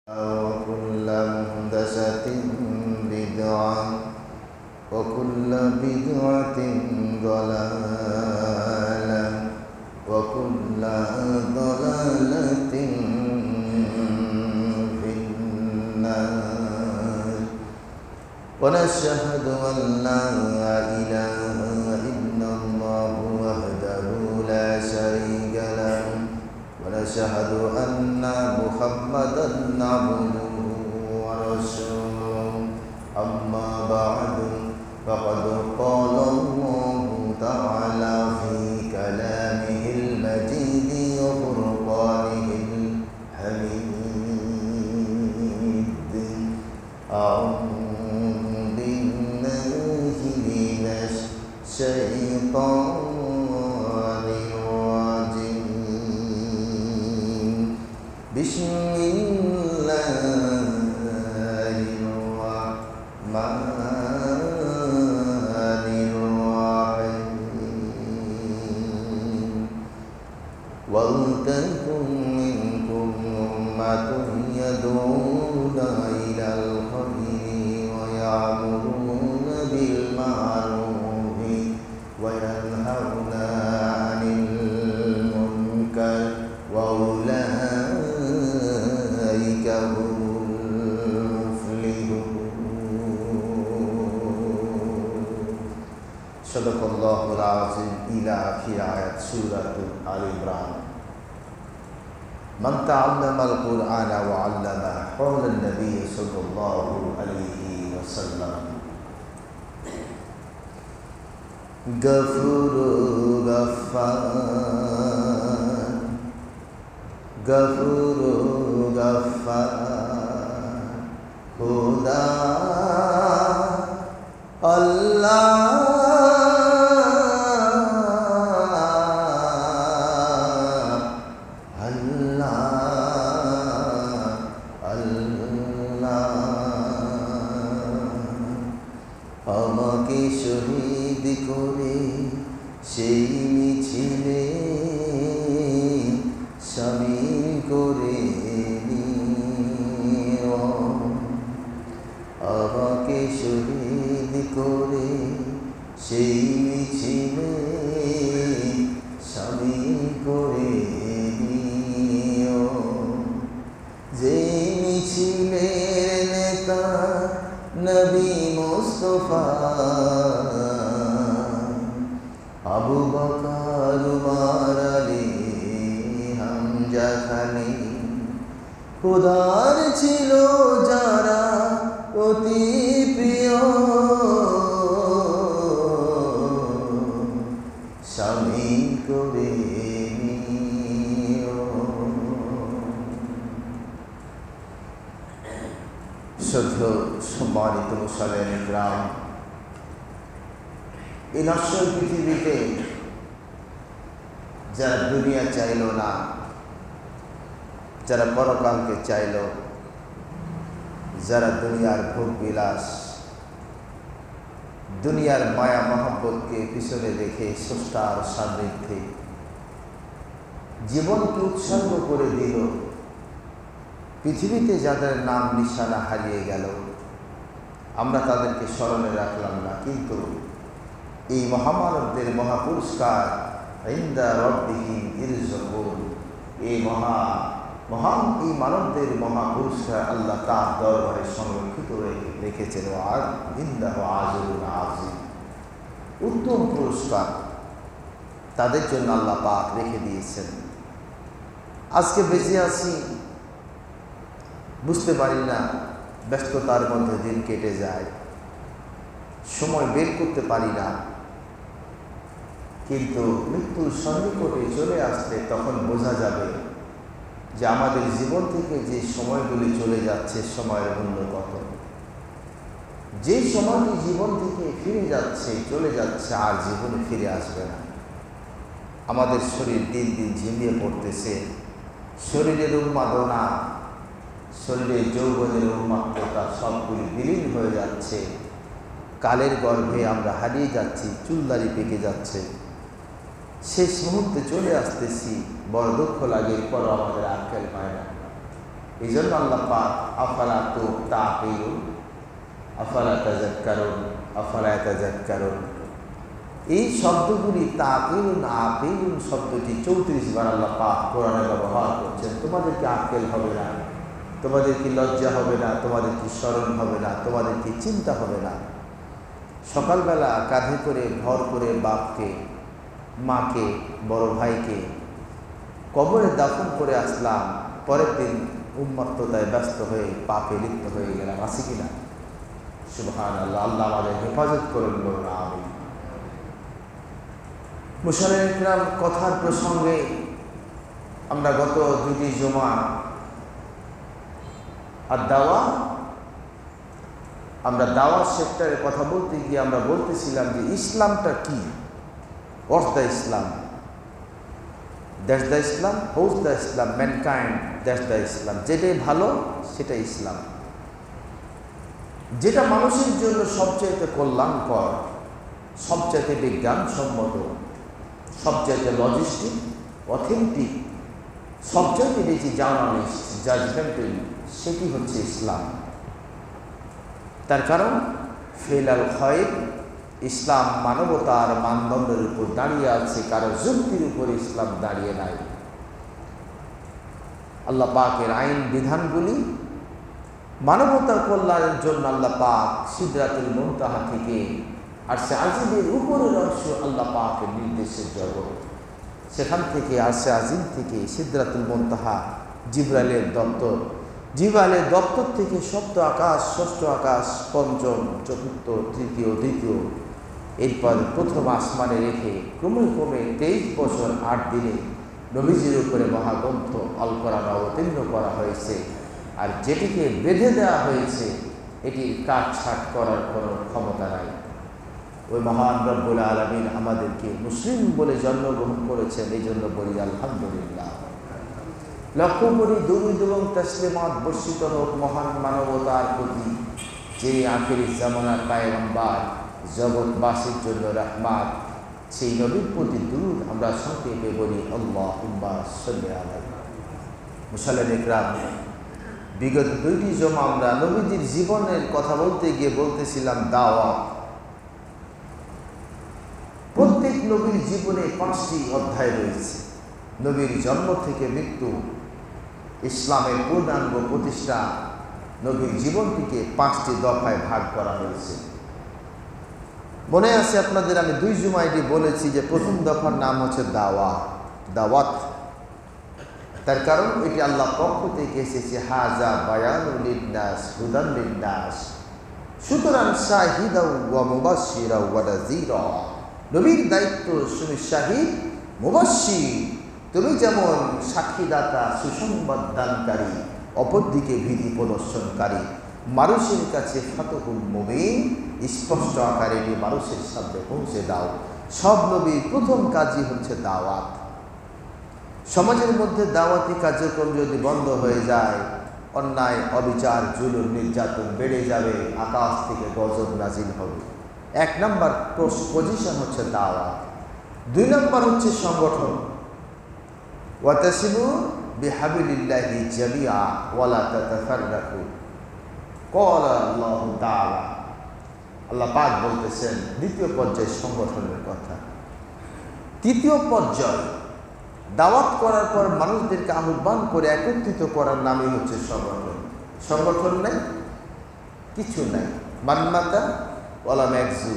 وكل محدثة بدعة وكل بدعة ضلالة وكل ضلالة في النار ونشهد أن لا إله إلا الله وحده لا شريك له ونشهد أن محمدا عبده ورسوله أما بعد فقد قال الله تعالى في كلامه المجيد وفرقانه الحميد أعوذ بالله من الشيطان بسم الله الرحمن الرحيم ولتكن منكم أمة يدعون إلى الخير ويأمرون بالمعروف وينهون عن المنكر وأولئك هم المفلحون صدق الله العظيم إلى آخر آيات سورة آل عمران من تعلم القرآن وعلمه قال النبي صلى الله عليه وسلم غفور غفار غفور غفار खुदा अल्लाह अल्लाह अल्लाह আমাকে শহীদ করে সেই মিছিলে শামিল করে নিও আমাকে শহীদ করে সেই মিছিলে শামিল করে নিও যে মিছিলের নেতা নবী মুস্তাফা আবু বকর উমর আলী হামজা খালি খোদার ছিল যারা অতি প্রিয় শামিল করে নিও সম্মানিত মুসলিম গ্রাম এই নশ্বর পৃথিবীতে যারা দুনিয়া চাইল না, যারা পরকালকে চাইল, যারা দুনিয়ার ভোগ বিলাস, দুনিয়ার মায়া মহব্বতকে পিছনে রেখে স্রষ্টার সান্নিধ্যে জীবনকে উৎসর্গ করে দিল, পৃথিবীতে যাদের নাম নিশানা হারিয়ে গেল, আমরা তাদেরকে স্মরণে রাখলাম না। কিন্তু এই মহামানবদের মহাপুরস্কার ইনদা রাব্বিহিম ইরযুকুন, এই মহান এই মানবদের মহাপুরস্কার আল্লাহ তার দরবারে সংরক্ষিত রেখেছেন। আর ইনদাহু আজরুন আযীম, উত্তম পুরস্কার তাদের জন্য আল্লাহ পাক রেখে দিয়েছেন। আজকে বেঁচে আছি, বুঝতে পারি না, ব্যস্ততার মধ্যে দিন কেটে যায়, সময় বের করতে পারি না। কিন্তু মৃত্যুর সন্নিকটে চলে আসলে তখন বোঝা যাবে যে আমাদের জীবন থেকে যে সময়গুলি চলে যাচ্ছে, সময়ের মূল্য কত। যে সময়টি জীবন থেকে ফিরে যাচ্ছে, চলে যাচ্ছে, আর জীবনে ফিরে আসবে না। আমাদের শরীর দিন দিন ঝিমিয়ে পড়তেছে, শরীরের উন্মাদনা, শরীরের যৌবনের উন্মাত্রতা সবগুলি বিলীন হয়ে যাচ্ছে। কালের গর্ভে আমরা হারিয়ে যাচ্ছি, চুলদারি পেকে যাচ্ছে। শেষ মুহূর্তে চলে আসতেছি, বড় দুঃখ লাগে, এরপরও আমাদের আক্কেল পায় না। এই জন্য আল্লাহ পাক আফালা তাকিলুন, আফালা তাযাক্কারুন, আফালা তাযাক্কারুন, এই শব্দগুলি তাকিলুন আকিলুন শব্দটি 34 বার আল্লাহ পাক কোরআনে ব্যবহার করছেন। তোমাদের কি আকেল হবে না? তোমাদের কি লজ্জা হবে না? তোমাদের কি স্মরণ হবে না? তোমাদের কি চিন্তা হবে না? সকালবেলা কাঁধে করে ভর করে বাপকে, মাকে, বড় ভাইকে কবরে দাফন করে আসলাম, পরের দিন উন্মত্ততায় ব্যস্ত হয়ে পাপে লিপ্ত হয়ে গেলাম। আছে কিনা? সুবহানাল্লাহ। আল্লাহ আমাদের হেফাজত করুন, বলুন আমিন। মুসলিম কিরাম, কথার প্রসঙ্গে আমরা গত দুটি জুমা আর আমরা দাওয়াত সেক্টরের কথা বলতে গিয়ে আমরা বলতেছিলাম যে ইসলামটা কি? What's the Islam? That's the Islam. What's the Islam? Mankind, that's the Islam. যেটাই ভালো সেটা ইসলাম, যেটা মানুষের জন্য সবচাইতে কল্যাণকর, সবচাইতে বিজ্ঞানসম্মত, সবচাইতে লজিস্টিক, অথেন্টিক, সবচাইতে বেশি জার্নালিস্ট, জাজমেন্টাল, সেটি হচ্ছে ইসলাম। তার কারণ ফেলাল খয়ের, ইসলাম মানবতার মানদণ্ডের উপর দাঁড়িয়ে আছে, কারো যুক্তির উপর ইসলাম দাঁড়িয়ে নাই। আল্লাহ পাকের আইন বিধানগুলি মানবতার কল্যাণের জন্য আল্লাহ পাক সিদরাতুল মুনতাহা থেকে আরশে আজিমের উপরের অংশ আল্লাহ পাকের নির্দেশের জগৎ, সেখান থেকে আরশে আজিম থেকে সিদরাতুল মুনতাহা জিবরাইলের দপ্তর, জিবরাইলের দপ্তর থেকে সপ্ত আকাশ, ষষ্ঠ আকাশ, পঞ্চম, চতুর্থ, তৃতীয়, দ্বিতীয়, এরপর প্রথম আসমানে রেখে ক্রমে ক্রমে 23 বছর 8 দিনে নবীজির উপরে মহাগ্রন্থ আল কোরআন অবতীর্ণ করা হয়েছে। আর যেটিকে বেঁধে দেওয়া হয়েছে এটির কাটছাট করার কোনো ক্ষমতা নাই। ওই মহান রব্বুল আলামিন আমাদেরকে মুসলিম বলে জন্মগ্রহণ করেছেন, এই জন্য বলি আলহামদুলিল্লাহ। লক্ষ্য করি দুরূদ এবং তাসলিমাত বর্ষিত হোক মহান মানবতার প্রতি, যে আখিরি জামানার পয়গম্বর, জগৎবাসীর জন্য রাহমাত, সেই নবীর প্রতি দুরূদ আমরা সংক্ষেপে বলি আল্লাহুম্মা সাল্লি আলাইহি। মুসলিম ইকরাম, বিগত দুইটি জমা আমরা নবীজির জীবনের কথা বলতে গিয়ে বলতেছিলাম দাওয়াত। প্রত্যেক নবীর জীবনে 5টি অধ্যায় রয়েছে। নবীর জন্ম থেকে মৃত্যু, ইসলামের পূর্ণাঙ্গ প্রতিষ্ঠা, নবীর জীবনটিকে 5টি দফায় ভাগ করা হয়েছে। মনে আছে আপনাদের, আমি 2 জুমায় বলেছি যে প্রথম দফার নাম হচ্ছে দাওয়াত। তার কারণ এটি আল্লাহ পক্ষ থেকে এসেছে, হাজা বায়ানুল লিন্নাস হুদান লিন্নাস, সুতরাং শাহিদা ওয়া মুবাশশিরা ওয়া নাযীরা। নবীর দায়িত্ব তুমি শাহিদ, মুবাশশির, তুমি যেমন সাক্ষীদাতা, সুসংবাদ দানকারী, অপরদিকে ভীতি প্রদর্শনকারী, মানুষের কাছে ফাতহুল মুবিন, স্পষ্ট আকারে এটি মানুষের সামনে পৌঁছে দাও। সব নবীর প্রথম কাজই হচ্ছে দাওয়াত। সমাজের মধ্যে দাওয়াতি কার্যক্রম যদি বন্ধ হয়ে যায়, অন্যায়, অবিচার, জুলুম, নির্যাতন বেড়ে যাবে, আকাশ থেকে গজব নাজিল হবে। 1 নম্বর পজিশন হচ্ছে দাওয়াত। 2 নম্বর হচ্ছে সংগঠন। ওয়াতাসিমু বিহাবিলিল্লাহি জামিআ ওয়ালা তাতাফাররাকু, ক্বালা আল্লাহু তাআলা। আল্লাহ পাক বলতেছেন 2য় পর্যায়ে সংগঠনের কথা। 3য় পর্যায় দাওয়াত করার পর মানুষদেরকে আহ্বান করে একত্রিত করার নামই হচ্ছে সংগঠন। সংগঠন নাই, কিছু নাই। মানমাতা ওয়ালা ম্যাগজু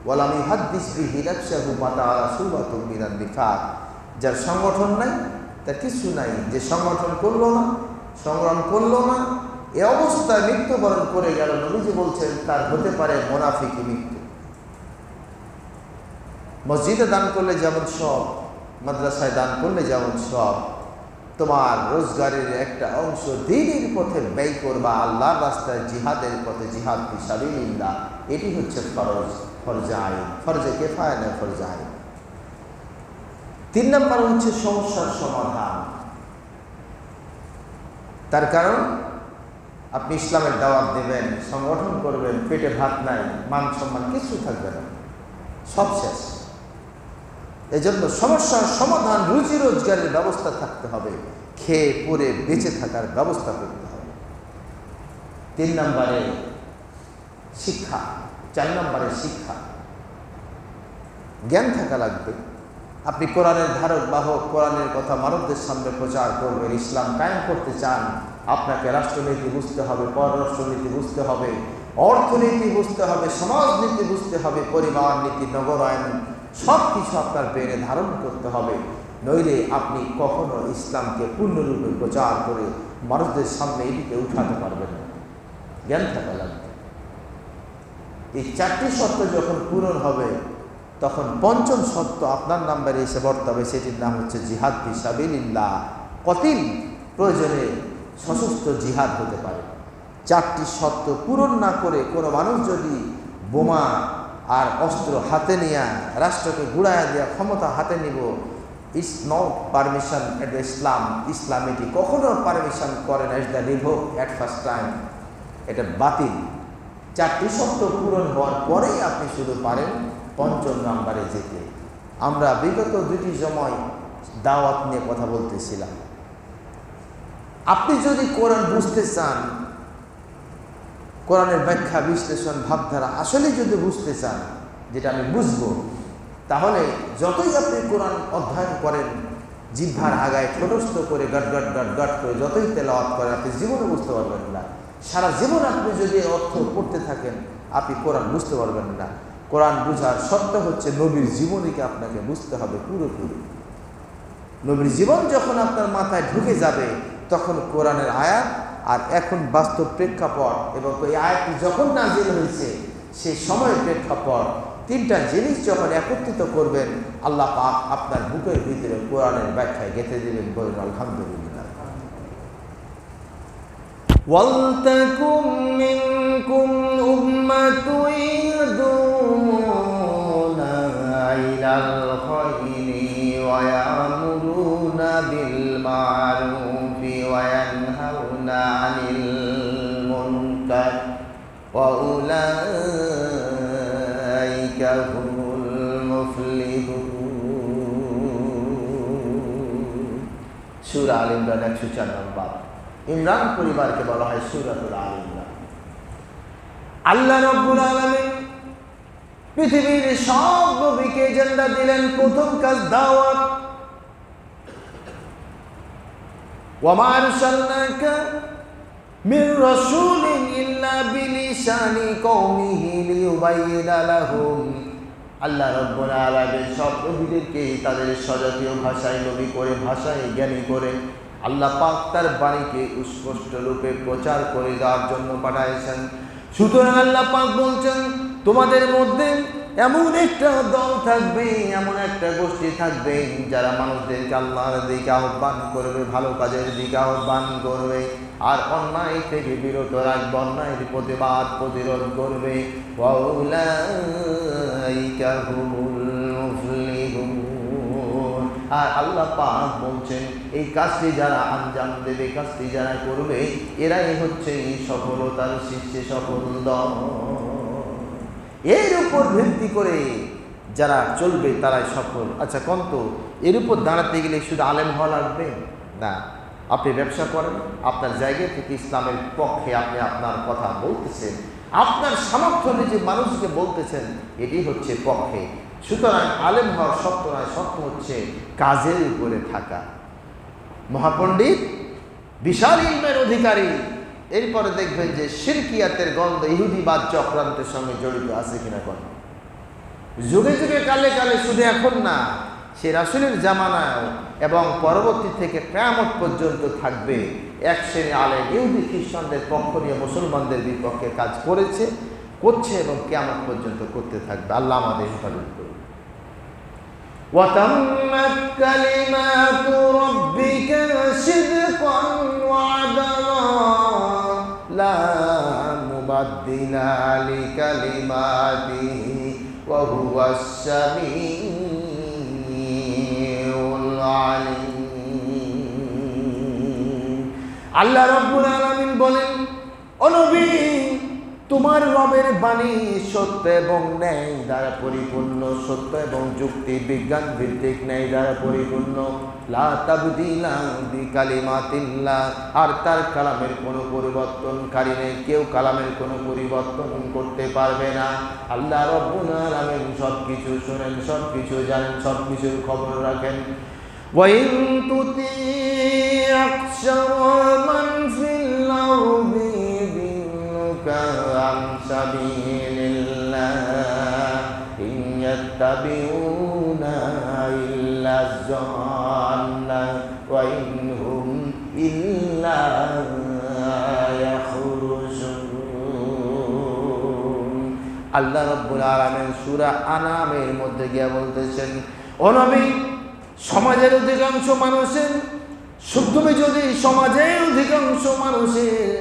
ওয়ালা মিহাদ্দিস বিহি নাফসাহু মাতাআলা সুবাতুম মিনান নিফাক। যার সংগঠন নাই তার কিছু নাই, যে সংগঠন করলো না, সংগ্রাম করলো না, এ অবস্থায় মৃত্যুবরণ করে গেল, নবীজি বলছেন তার হতে পারে মুনাফিকি মৃত্যু। মসজিদে দান করলে যেমন সব, মাদ্রাসায় দান করলে যেমন সব, তোমার রোজগারের একটা অংশ দ্বীনের পথে ব্যয় করবা, আল্লাহর রাস্তায় জিহাদের পথে, জিহাদ ফি সাবিলিল্লাহ, এটি হচ্ছে ফরজে আইন, ফরজে কিফায়া না ফরজে আইন। 3 নম্বর হচ্ছে সমস্যার সমাধান। তার কারণ আপনি ইসলামের দাওয়াত দেবেন, সংগঠন করবেন, পেটে ভাত নাই, মান সম্মান কিছু থাকবে না, সব শেষ। এজন্য সমস্যার সমাধান, রুজি রোজগারের ব্যবস্থা থাকতে হবে, খেয়ে পরে বেঁচে থাকার ব্যবস্থা করতে হবে। 3 নম্বরে শিক্ষা, 4 নম্বরে শিক্ষা, জ্ঞান থাকা লাগবে। আপনি কোরআনের ধারক বাহক, কোরআনের কথা মানবদের সামনে প্রচার করবেন, ইসলাম কায়েম করতে চান, আপনাকে রাষ্ট্রনীতি বুঝতে হবে, পররাষ্ট্রনীতি বুঝতে হবে, অর্থনীতি বুঝতে হবে, সমাজনীতি বুঝতে হবে, পরিবার নীতি, নগরায়ন, সব কিছু আপনার ব্রেনে ধারণ করতে হবে। নইলে আপনি কখনো ইসলামকে পূর্ণরূপে প্রচার করে মানুষদের সামনে এটিকে উঠাতে পারবেন না। জ্ঞান থাকা লাগবে। এই 4টি শর্ত যখন পূরণ হবে, তখন 5ম শর্ত আপনার নাম্বারে এসে বর্তাবে, সেটির নাম হচ্ছে জিহাদ ফি সাবিলিল্লাহ। কতিল, প্রয়োজনে সশস্ত্র জিহাদ হতে পারে। 4টি শর্ত পূরণ না করে কোনো মানুষ যদি বোমা আর অস্ত্র হাতে নিয়ে রাষ্ট্রকে গুড়াইয়া দেওয়া ক্ষমতা হাতে নিব, it's not permission at the Islam এটি কখনো পারমিশন করে না। It's the revoke at first time, এটা বাতিল। 4টি শর্ত পূরণ হওয়ার পরেই আপনি শুধু পারেন 5ম নাম্বারে যেতে। আমরা বিগত 2টি সময় দাওয়াত নিয়ে কথা বলতেছিলাম। আপনি যদি কোরআন বুঝতে চান, কোরআনের ব্যাখ্যা, বিশ্লেষণ, ভাবধারা আসলে যদি বুঝতে চান, যেটা আমি বুঝবো, তাহলে যতই আপনি কোরআন অধ্যয়ন করেন, জিহ্বার আগায় ঠোঁটস্থ করে গট গট গট গট করে যতই তেলাওয়াত করেন, আপনি জীবনে বুঝতে পারবেন না। সারা জীবন আপনি যদি অর্থ পড়তে থাকেন, আপনি কোরআন বুঝতে পারবেন না। কোরআন বুঝার সত্য হচ্ছে নবীর জীবনীকে আপনাকে বুঝতে হবে পুরোপুরি। নবীর জীবন যখন আপনার মাথায় ঢুকে যাবে, তখন কোরআনের আয়াত আর এখন বাস্তব প্রেক্ষাপট এবং এই আয়াতটি যখন নাজিল হয়েছে সেই সময়ের প্রেক্ষাপট, 3টা জিনিস যখন একত্রিত করবেন, আল্লাহ পাক আপনার বুকের ভিতরে কোরআনের ব্যাখ্যায় গেঁথে দিবেন। বলেন আলহামদুলিল্লাহ। ওয়ালতাকুম মিনকুম উম্মাতুন ইয়াদউনা ইলাল খায়রি ওয়া ইয়ামুরুনা বিল মা'রুফি ওয়া ইয়ানহাউনা আনিল মুনকার ওয়া উলাইকা হুমুল মুফলিহুন। সূরা আল ইমরান 104 নম্বর। ইমরান পরিবারকে বলা হয় সূরাতুল আল ইমরান। আল্লাহ রাব্বুল আলামিন পৃথিবীর সব নবীকে এজেন্ডা দিলেন, প্রথম কাজ দাওয়াত। ওয়া মা আরসালনাকা মির রাসূলিন ইল্লা বিলিসানি কওমিহি লিয়ুবাইয়িনা লাহুম। আল্লাহ রাব্বুল আলামিন সব নবীদেরকে তাদের স্বজাতীয় ভাষায় নবী করে, ভাষায় জ্ঞানী করে আল্লাহ পাক তার বাণীকে স্পষ্ট রূপে প্রচার করে দেওয়ার জন্য পাঠাইছেন। সুতরাং আল্লাহ পাক বলছেন, তোমাদের মধ্যে এমন একটা দল থাকবে, এমন একটা গোষ্ঠী থাকবে, যারা মানুষদেরকে আল্লাহর দিকে আহ্বান করবে, ভালো কাজের দিকে আহ্বান করবে, আর অন্যায় থেকে বিরত রাখবে, অন্যায়ের প্রতিবাদ প্রতিরোধ করবে। ওয়াউলাইকা হুমুল মুফলিহুন। আর আল্লাহ পাক বলছেন, এই কাজটি যারা আঞ্জাম দেবে, কাজটি যারা করবে, এরাই হচ্ছে এই সফলতার শীর্ষে সফল দল। এর উপর ভিত্তি করে যারা চলবে তারাই সফল। আচ্ছা কন্ত, এর উপর দাঁড়াতে গেলে শুধু আলেম হওয়া লাগবে না। আপনি ব্যবসা করেন, আপনার জায়গা থেকে ইসলামের পক্ষে আপনি আপনার কথা বলতেছেন, আপনার সামর্থ্য যে মানুষকে বলতেছেন, এটি হচ্ছে পক্ষে। সুতরাং আলেম হওয়ার শর্ত নয়, শর্ত হচ্ছে কাজের উপরে থাকা। মহাপণ্ডিত, বিশাল ইলমের অধিকারী, এরপরে দেখবেন যে শিরকিয়াতের গন্ধ ইহুদিবাদ চক্রান্তের সঙ্গে জড়িত আছে কিনা। কোন যুগে যুগে কালে কালে, শুধু এখন না, সে রাসূলের জামানায় এবং পরবর্তী থেকে কিয়ামত পর্যন্ত থাকবে এক শ্রেণী আলেম ইহুদি খ্রিস্টানদের পক্ষ নিয়ে মুসলমানদের বিপক্ষে কাজ করেছে, করছে এবং কিয়ামত পর্যন্ত করতে থাকবে। আল্লাহ আমাদের হেফাজত করুন। وَتَمَّتْ كَلِمَاتُ رَبِّكَ صِدْقًا وَعَدْلًا لَا مُبَدِّلَ لِكَلِمَاتِهِ وَهُوَ السَّمِيعُ الْعَلِيمُ। আল্লাহ রাব্বুল আলামিন বলেন, ও নবী, তোমার রবের বাণী সত্য এবং ন্যায় দ্বারা পরিপূর্ণ, সত্য এবং যুক্তি বিজ্ঞান ভিত্তিক ন্যায় দ্বারা পরিপূর্ণ। লা তাবদীলা বিকালিমাতিল্লাহ, আর তার কালামের কোনো পরিবর্তনকারী নেই, কেউ কালামের কোনো পরিবর্তন করতে পারবে না। আল্লাহ রাব্বুল আলামিন সব কিছু শোনেন, সব কিছু জানেন, সব কিছুর খবর রাখেন। وَإِن تُطِيعْ أَكْثَرَ مَنْ فِي الْأَرْضِ يُضِلُّكَ عَنْ سَبِيلِ اللَّهِ إِنْ يَتَّبِعُونَ إِلَّا الظَّنَّ وَإِنْ هُمْ إِلَّا يَخْرُصُونَ। আল্লাহ রাব্বুল আলামিন সূরা আনামের মধ্যে গিয়ে বলতেছেন, ও নবী, সমাজের অধিকাংশ মানুষের, তুমি যদি সমাজের অধিকাংশ মানুষের,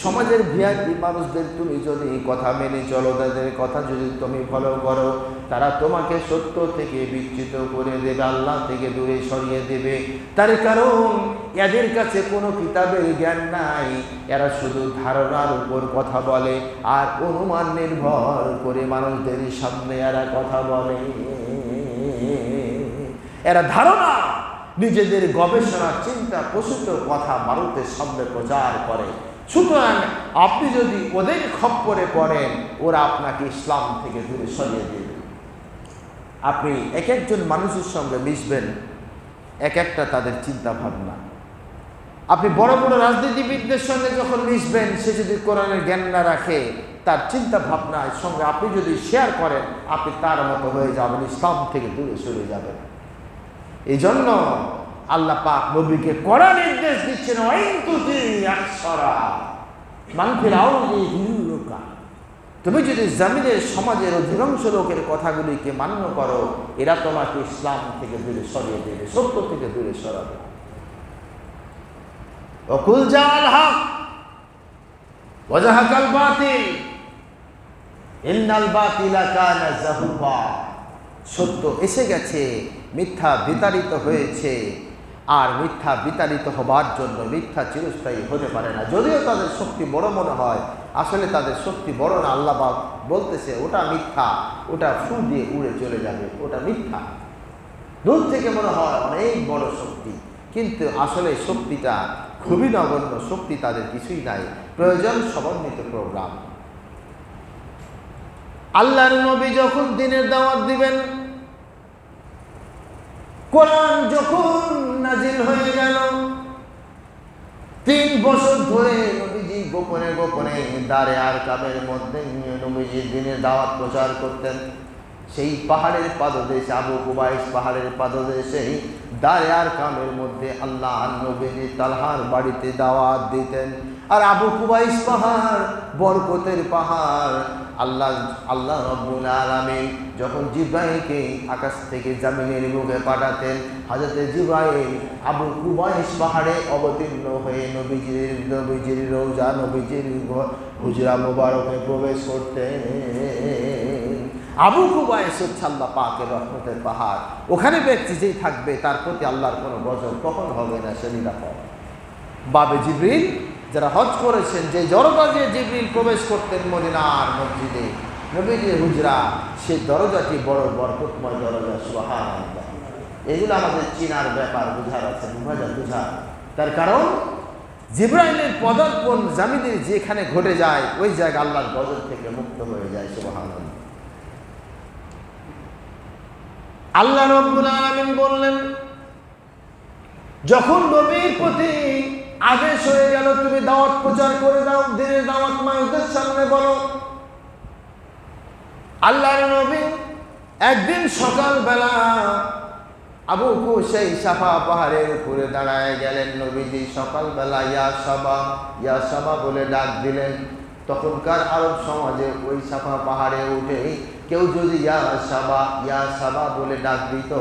সমাজের ভিআইপি মানুষদের তুমি যদি কথা মেনে চলো, তাদের কথা যদি তুমি ফলো করো, তারা তোমাকে সত্য থেকে বিচ্যুত করে দেবে, আল্লাহ থেকে দূরে সরিয়ে দেবে। তার কারণ এদের কাছে কোনো কিতাবের জ্ঞান নাই, এরা শুধু ধারণার উপর কথা বলে আর অনুমান নির্ভর করে মানুষদের সামনে এরা কথা বলে। এরা ধারণা, নিজেদের গবেষণা চিন্তা প্রসূত কথা মানুষের সামনে প্রচার করে। সুতরাং আপনি যদি ওদের খপ্পরে পড়েন, ওরা আপনাকে ইসলাম থেকে দূরে সরিয়ে দেবে। আপনি এক একজন মানুষের সঙ্গে মিশবেন, এক একটা তাদের চিন্তা ভাবনা। আপনি বড় বড় রাজনীতিবিদদের সঙ্গে যখন মিশবেন, সে যদি কোরআনের জ্ঞান না রাখে, তার চিন্তা ভাবনার সঙ্গে আপনি যদি শেয়ার করেন, আপনি তার মতো হয়ে যাবেন, ইসলাম থেকে দূরে সরে যাবেন। এই জন্য আল্লাহ পাক নবীকে কড়া নির্দেশ দিচ্ছেন, তুমি যদি জমিনের সমাজের অধিকাংশ লোকের কথাগুলিকে মান্য করো, এরা তোমাকে ইসলাম থেকে দূরে সরিয়ে দেবে, সত্য থেকে দূরে সরাবে। ওয়াকুল জাআল হক ওয়া যাহাকাল বাতিল ইন্নাল বাতিলা কানা যাহুকা। সত্য এসে গেছে, মিথ্যা বিতাড়িত হয়েছে, আর মিথ্যা বিতাড়িত হবার জন্য মিথ্যা চিরস্থায়ী হতে পারে না। যদিও তাদের শক্তি বড় মনে হয়, আসলে তাদের শক্তি বড় না। আল্লাহ পাক বলতেছে ওটা মিথ্যা, ওটা ফু দিয়ে উড়ে চলে যাবে, ওটা মিথ্যা। দূর থেকে মনে হয় অনেক বড় শক্তি, কিন্তু আসলে শক্তিটা খুবই নগণ্য শক্তি, তাদের কিছুই নাই। প্রয়োজন সমন্বিত প্রোগ্রাম। আল্লাহর নবী যখন দ্বীনের দাওয়াত দিবেন, কোরআন যখন নাজিল হয়ে গেল, 3 বছর ধরে নবীজি গোপনে গোপনে দারে আরকামের মধ্যে নবীজি দ্বীনের দাওয়াত প্রচার করতেন। সেই পাহাড়ের পাদদেশ, আবু কুবাইস পাহাড়ের পাদদেশে দারে আরকামের মধ্যে আল্লাহ নবীজি তালহার বাড়িতে দাওয়াত দিতেন। আর আবু কুবাইস পাহাড় বরকতের পাহাড়। আল্লাহ রাব্বুল আলামিন যখন জিবরাইলকে আকাশ থেকে জমিনের বুকে পাঠাতেন, হযরত জিবরাইল আবু কুবাইস পাহাড়ে অবতীর্ণ হয়ে নবীজির রওজা, নবীজির হুজরা মুবারকে প্রবেশ করতেন। আবু কুবাইস হচ্ছে আল্লাহ পাকের রহমতের পাহাড়। ওখানে ব্যক্তি যেই থাকবে, তার প্রতি আল্লাহর কোনো গজব কখন হবে না, সে নিরাপদ। বাবে জিবরিল যারা হজ করেছেন, যে দরজা দিয়ে জিবরিল প্রবেশ করতেন মদিনার মসজিদে, নবীজির হুজরা, সেই দরজাটি বড় বরকতময় দরজা। সুবহানাল্লাহ। এগুলো আমাদের চিনার ব্যাপার, বুঝার আছে, বুঝা। তার কারণ জিবরাইলের পদার্পণ জামিনের যেখানে ঘটে যায়, ওই জায়গা আল্লাহর গজব থেকে মুক্ত হয়ে যায়। সুবহানাল্লাহ। আল্লাহ রাব্বুল আলামিন বললেন, যখন নবীর প্রতি আদেশ হয়ে গেল, তুমি দাওয়াত প্রচার করে দাও, দ্বীনের দাওয়াত মানুষদের সামনে বলো। আল্লাহর নবী একদিন সকালবেলা আবু কুবাইস সাফা পাহাড়ের উপরে দাঁড়ায় গেলেন। নবীজি সকালবেলা ইয়া সাবা বলে ডাক দিলেন। তখনকার আরব সমাজে ওই সাফা পাহাড়ে উঠে কেউ যদি ইয়া সাবা বলে ডাক দিত,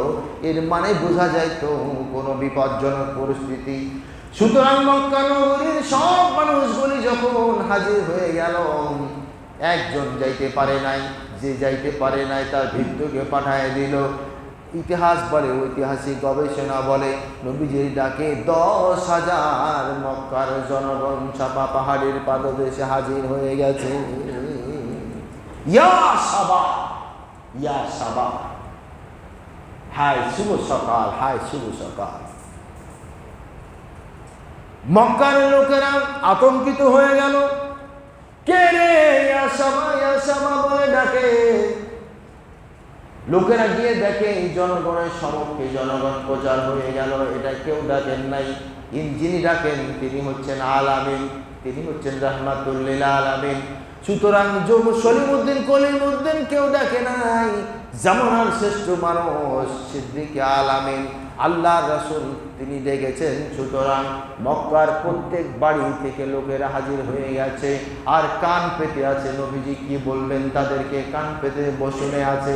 এর মানে বোঝা যাইত কোনো বিপজ্জনক পরিস্থিতি। সুতরাং মক্কা নগরীর সব মানুষগুলি যখন হাজির হয়ে গেল, একজন যাইতে পারে নাই। যে যাইতে পারে নাই তার ভিক্ষুকে পাঠায় দিল। ইতিহাস বলে, ঐতিহাসিক গবেষণা বলে, নবীজির ডাকে 10,000 মক্কার জনগণ সাফা পাহাড়ের পাদদেশে হাজির হয়ে গেছে। ইয়া সাবা, ইয়া সাবা, হায় শুভ সকাল, হায় শুভ সকাল। মক্কার লোকেরা আতঙ্কিত হয়ে গেল, কে রে ইয়া সাবা বলে ডাকে। লোকেরা গিয়ে দেখে জনগণের সমক্ষে জনগণ প্রচার হয়ে গেল, এটা কেউ ডাকেন নাই। যিনি ডাকেন তিনি হচ্ছেন আলামিন, তিনি হচ্ছেন রাহমাতুল লিল আলামিন। সুতরাং সলিমউদ্দিন কলিমউদ্দিন কেউ ডাকে নাই, জামানার শ্রেষ্ঠ মানুষ সিদ্দিকে আলামিন আল্লাহর রাসূল তিনি ডেকেছেন। সুতরাং মক্কার প্রত্যেক বাড়ি থেকে লোকেরা হাজির হয়ে গেছে আর কান পেতে আছে, নবীজি কি বলবেন তাদেরকে কান পেতে বসে আছে।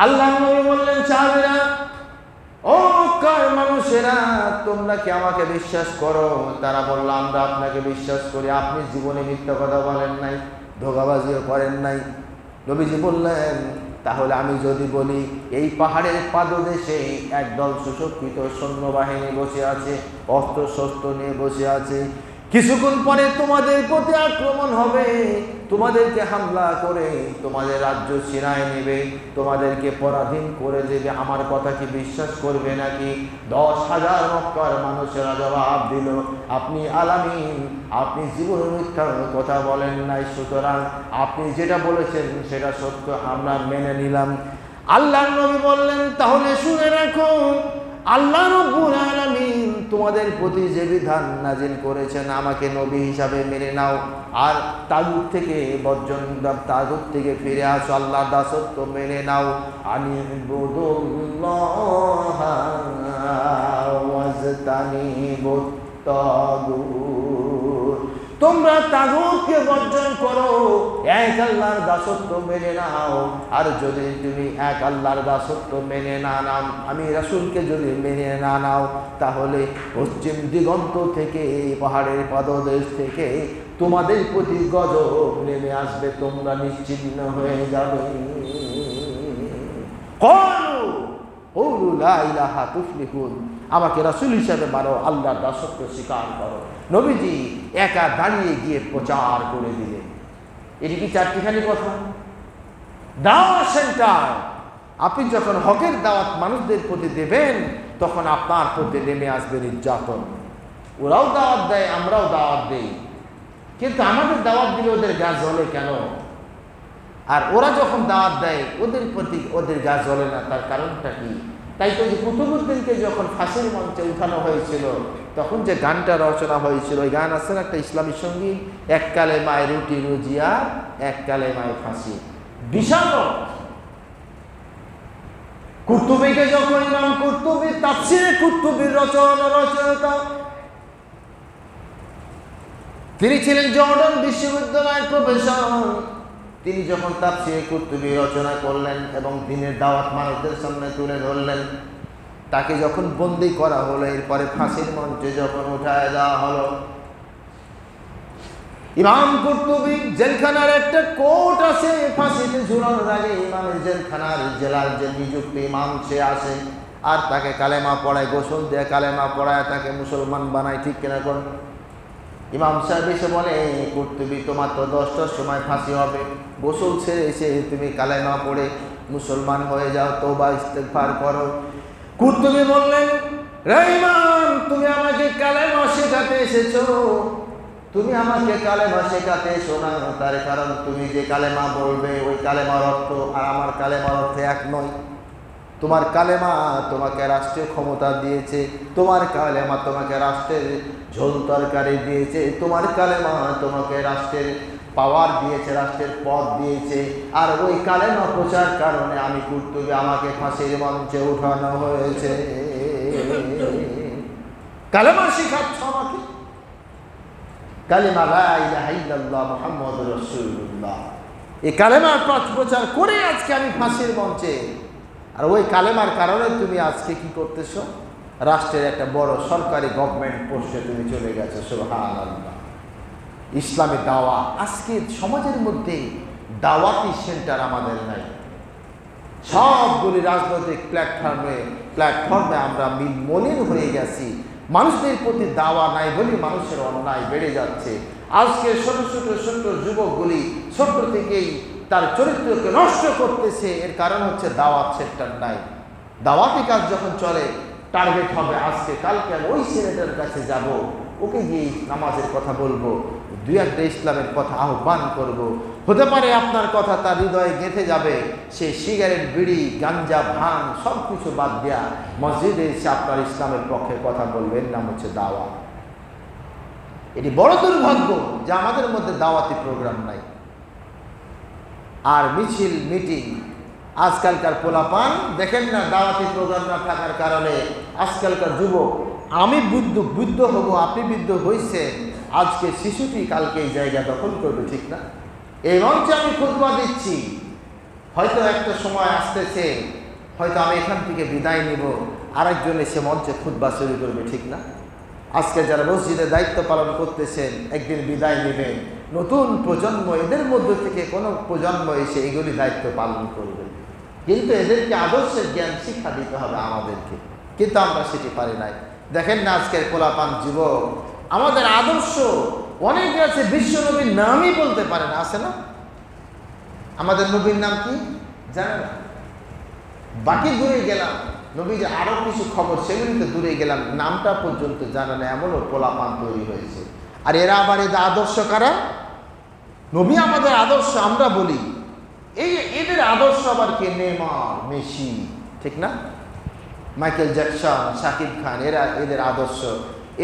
আল্লাহ নবী বললেন, সাহাবীরা, ও মক্কার মানুষেরা, তোমরা কি আমাকে বিশ্বাস করো? তারা বলল, আমরা আপনাকে বিশ্বাস করি। আপনি জীবনে মিথ্যা কথা বলেন নাই, ধোঁকাবাজিও করেন নাই। নবীজি বললেন, তাহলে আমি যদি বলি এই পাহাড়ের পাদদেশে একদল সুশক্ষিত সৈন্যবাহিনী বসে আছে, অস্ত্র শস্ত্র নিয়ে বসে আছে, কিছুক্ষণ পরে তোমাদের প্রতি আক্রমণ হবে, তোমাদেরকে হামলা করে তোমাদের রাজ্য ছিনায় নেবে, তোমাদেরকে পরাধীন করে দেবে, আমার কথা কি বিশ্বাস করবে নাকি? 10,000 মক্কার মানুষেরা জবাব দিল, আপনি আলামিন, আপনি জীবনে মিথ্যা কথা বলেন নাই, সুতরাং আপনি যেটা বলেছেন সেটা সত্য, আমরা মেনে নিলাম। আল্লাহর নবী বললেন, তাহলে শুনে রাখো, আল্লাহ রাব্বুল আলামিন তোমাদের প্রতি যে বিধান নাজিল করেছেন আমাকে নবী হিসাবে মেনে নাও, আর তাগুত থেকে বর্জন, তাগুত থেকে ফিরে আসো, আল্লাহর দাসত্ব মেনে নাও। আনিবুদুল্লাহ ওয়াজতানিবুত তাগুত, তোমরা তাগুতকে বর্জন করো, এক আল্লাহর দাসত্ব মেনে নাও। আর যদি তুমি এক আল্লাহর দাসত্ব মেনে না নাও, আমি রাসূলকে যদি মেনে না নাও, তাহলে পশ্চিম দিগন্ত থেকে, পাহাড়ের পাদদেশ থেকে তোমাদের প্রতি গজব নেমে আসবে, তোমরা নিশ্চিহ্ন হয়ে যাবে। ক্বালু লা ইলাহা তুফলিহুন, আমাকে রাসূল হিসাবে মানো, আল্লাহর দাসত্ব স্বীকার করো। নবীজি একা দাঁড়িয়ে গিয়ে প্রচার করে দিলেন। এটি কি চারটিখানি কথা? দাওয়াত সেন্টার। আপনি যখন হকের দাওয়াত মানুষদের প্রতি দেবেন, তখন আপনার প্রতি নেমে আসবে নির্যাতন। ওরাও দাওয়াত দেয়, আমরাও দাওয়াত দেই, কিন্তু আমাদের দাওয়াত দিলে ওদের গা জ্বলে কেন? আর ওরা যখন দাওয়াত দেয় ওদের প্রতি ওদের গা জ্বলে না, তার কারণটা কি? তাই তো যে কুতুবউদ্দিনকে যখন ফাঁসির মঞ্চে উঠানো হয়েছিল, তখন যে গানটা রচনা হয়েছিল, ওই গান আছে না একটা ইসলামী সঙ্গীত, এক কালেমায় রুটি রুজিয়া, এক কালেমায় ফাঁসি, বিশাল। কুতুবীকে যখন ইমাম কুতুবী তাফসীরে কুতুবীর রচয়িতা, তিনি ছিলেন জর্ডান বিশ্ববিদ্যালয়ের প্রফেসর। তিনি যখন তাফসীরে কুতুবী রচনা করলেন এবং দিনের দাওয়াত মানুষদের সামনে তুলে ধরলেন, তাকে যখন বন্দী করা হলো, এরপরে ফাঁসির মঞ্চে যখন উঠায় দেওয়া হলো, ইমাম কুতুবী জেলখানার একটা কোর্ট আছে, ফাঁসিতে ঝুলানোর আগে ইমামের জেলখানার জেলার যে নিযুক্ত ইমাম সে আসে আর তাকে কালেমা পড়ায়, গোসল দিয়ে কালেমা পড়ায় তাকে মুসলমান বানায়, ঠিক কিনা কোন? ইমাম সাহেব এসে বলে, কুতুবী তোমার তো 10টার সময় ফাঁসি হবে, গোসল ছেড়ে এসে তুমি কালেমা পড়ে মুসলমান হয়ে যাও, তওবা ইস্তেগফার করো। কুতুবী বললেন, রে ইমাম, তুমি আমাকে কালেমা শেখাতে এসেছো, তুমি আমাকে কালেমা শেখাতে এসো না, তার কারণ তুমি যে কালেমা বলবে ওই কালেমার অর্থ আর আমার কালেমার অর্থ এক নয়। তোমার কালেমা তোমাকে রাষ্ট্রীয় ক্ষমতা দিয়েছে, তোমার কালেমা তোমাকে রাষ্ট্রের ঝোল তরকারি দিয়েছে, তোমার কালেমা তোমাকে রাষ্ট্রের পাওয়ার দিয়েছে, রাষ্ট্রের পদ দিয়েছে, আর ওই কালেমা প্রচার কারণে আমি কুতুবী আমাকে ফাঁসির মঞ্চে উঠানো হয়েছে। কালেমা শিখাচ্ছ আমাকে, কালেমা লা ইলাহা ইল্লাল্লাহ মুহাম্মাদুর রাসূলুল্লাহ, এই কালেমার প্রচার করে আজকে আমি ফাঁসির মঞ্চে। আর ওই কালেমার কারণে তুমি আজকে কি করতেছো? রাষ্ট্রের একটা বড় সরকারি গভর্নমেন্ট পোস্টে তুমি চলে গেছো। সুবহানাল্লাহ। ইসলামী দাওয়াত, আজকে সমাজের মধ্যে দাওয়াতি সেন্টার আমাদের নাই। সবগুলি রাজনৈতিক প্ল্যাটফর্মে আমরা মলিন হয়ে গেছি। মানুষদের প্রতি দাওয়া নাই বলে মানুষের অন্যায় বেড়ে যাচ্ছে। আজকে ছোট ছোট ছোট যুবকগুলি ছোট থেকেই তার চরিত্রকে নষ্ট করতেছে, এর কারণ হচ্ছে দাওয়াত সেক্টর নাই। দাওয়াতি কাজ যখন চলে, টার্গেট হবে আজকে কালকে আমি ওই ছেলেটার কাছে যাব, ওকে গিয়ে নামাজের কথা বলবো, দুই একটা ইসলামের কথা আহ্বান করব। হতে পারে আপনার কথা তার হৃদয়ে গেঁথে যাবে, সে সিগারেট, বিড়ি, গাঞ্জা, ভাঙ সব কিছু বাদ দেয়া মসজিদে এসে আপনার ইসলামের পক্ষে কথা বলবেন, নাম হচ্ছে দাওয়া। এটি বড় দুর্ভাগ্য যে আমাদের মধ্যে দাওয়াতি প্রোগ্রাম নাই। আর মিছিল, মিটিং, আজকালকার পোলাপান দেখেন না, দাওয়াতি প্রোগ্রাম না থাকার কারণে আজকালকার যুবক, আমি বুদ্ধ হব, আপনি বৃদ্ধ হয়েছেন, আজকে শিশুটি কালকে এই জায়গা দখল করবে, ঠিক না? এই মঞ্চে আমি খুতবা দিচ্ছি, হয়তো একটা সময় আসতেছে, হয়তো আমি এখান থেকে বিদায় নিব, আরেকজন এসে মঞ্চে খুতবা শুরু করবে, ঠিক না? আজকে যারা মসজিদে দায়িত্ব পালন করতেছেন, একদিন বিদায় নেবেন, নতুন প্রজন্ম, এদের মধ্যে থেকে কোনো প্রজন্ম এসে এগুলি দায়িত্ব পালন করবে, কিন্তু এদেরকে আদর্শের জ্ঞান শিক্ষা দিতে হবে আমাদেরকে, কিন্তু আমরা সেটি পারি নাই। দেখেন না আজকের পোলাপান যুবক, আমাদের আদর্শ অনেকে আছে বিশ্ব নবীর নামই বলতে পারে না, আছে না? আমাদের নবীর নাম কি জানে না, বাকি দূরে গেলাম, নবীর আরো কিছু খবর সেগুলিতে দূরে গেলাম, নামটা পর্যন্ত জানা না, এমনও পোলাপান তৈরি হয়েছে। আর এরা আবার এদের আদর্শ কারা? নবী আমাদের আদর্শ আমরা বলি, এদের আদর্শ আবার কে? নেইমার, মেসি, ঠিক না? মাইকেল জ্যাকসন, শাকিব খান, এদের আদর্শ।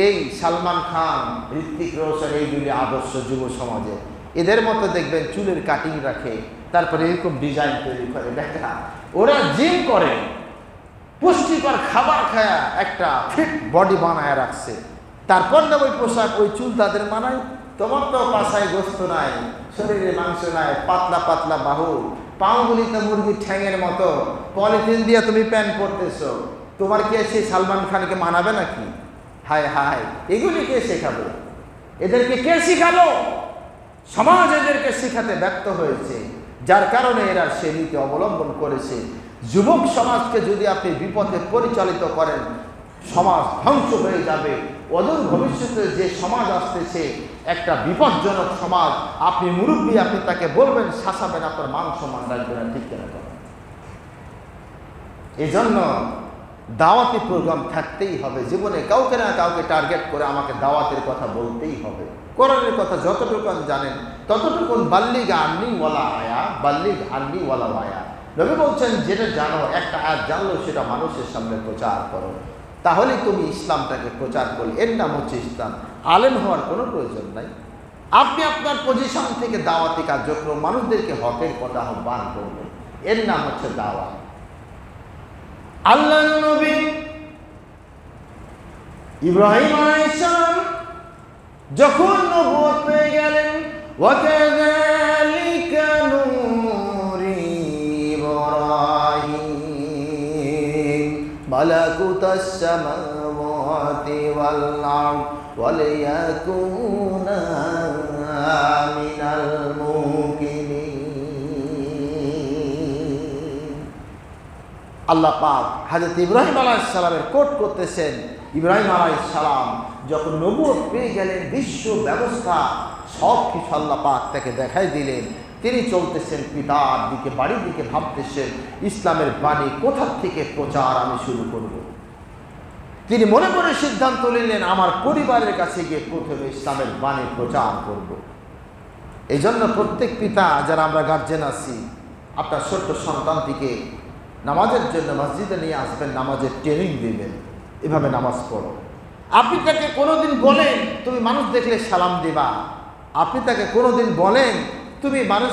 এই সালমান খান, ঋত্বিক রোশন, এইগুলি আদর্শ যুব সমাজে। এদের মতো দেখবেন চুলের কাটিং রাখে, তারপরে এরকম ডিজাইন তৈরি করে, দেখা ওরা জিম করে, পুষ্টিকর খাবার খায়া একটা ফিট বডি বানায় রাখছে, তারপর না ওই পোশাক, ওই চুল তাদের মানায়। তোমার তো পাশায় গোস্ত নাই, শরীরে মাংস নাই, পাতলা পাতলা বাহু, পাগুলি তো মুরগির ঠ্যাঙের মতো, পলিথিন দিয়ে তুমি প্যান্ট পরতেছো, তোমার কে সেই সালমান খানকে মানাবে নাকি? হায় হায়, এগুলি কে শেখাবে? এদেরকে কে শিখালো? সমাজ এদেরকে শিখাতে ব্যর্থ হয়েছে, যার কারণে এরা সে নীতি অবলম্বন করেছে। যুবক সমাজকে যদি আপনি বিপথে পরিচালিত করেন, সমাজ ধ্বংস হয়ে যাবে। অদূর ভবিষ্যতে যে সমাজ আসতেছে একটা বিপজ্জনক সমাজ, আপনি মুরব্বী, আপনি তাকে বলবেন, শাসাবেন, আপনার মান সম্মান রাখবেন না, ঠিক কেন? এই জন্য দাওয়াতি প্রোগ্রাম থাকতেই হবে জীবনে, কাউকে না কাউকে টার্গেট করে আমাকে দাওয়াতের কথা বলতেই হবে। কোরআনের কথা যতটুকু জানেন ততটুকু, বাল্লিগ আন্নি ওয়ালা আয়া, বাল্লিগ আন্নি ওয়ালা আয়া। নবী বলছেন, যেটা জানো, একটা আয়াত জানলো, সেটা মানুষের সামনে প্রচার করো, তাহলে তুমি ইসলামটাকে প্রচার করলে, এর নাম হচ্ছে ইসলাম। আলেম হওয়ার কোনো প্রয়োজন নাই, আপনি আপনার পজিশন থেকে দাওয়াতি কার্যক্রম, মানুষদেরকে হকের কথা আহ্বান করবেন, এর নাম হচ্ছে দাওয়াত। আল্লাহর নবী ইব্রাহিম আলাইহিস সালাম যখন নবুয়ত পেয়ে গেলেন, ওয়াকাযালিকা নূরি ইব্রাহিম মালাকুতাস সামাওয়াতি ওয়াল আরদ ওয়ালিয়াকুনা মিনাল মুকিনিন। আল্লাহ পাক হযরত ইব্রাহিম আলাইহিস সালামের কোট করতেছেন। ইব্রাহিম আলাইহিস সালাম যখন নবুয়ত পেয়ে গেলেন, বিশ্ব ব্যবস্থা সব কিছু আল্লাহ পাক তাকে দেখাই দিলেন, তিনি চলতেছেন পিতার দিকে, বাড়ির দিকে, ভাবতেছেন ইসলামের বাণী কোথা থেকে প্রচার আমি শুরু করব। তিনি মনে মনে সিদ্ধান্ত নিলেন, আমার পরিবারের কাছে গিয়ে প্রথমে ইসলামের বাণী প্রচার করব। এই জন্য প্রত্যেক পিতা, যারা আমরা গার্জেন আছি, আপনার ছোট্ট সন্তানটিকে নামাজের জন্য মসজিদে নিয়ে আসবেন, নামাজের ট্রেনিং দিবেন, এভাবে নামাজ পড়ো। আপনি তাকে কোনোদিন বলেন তুমি মানুষ দেখলে সালাম দিবা, আপনি তাকে কোনোদিন বলেন তুমি মানুষ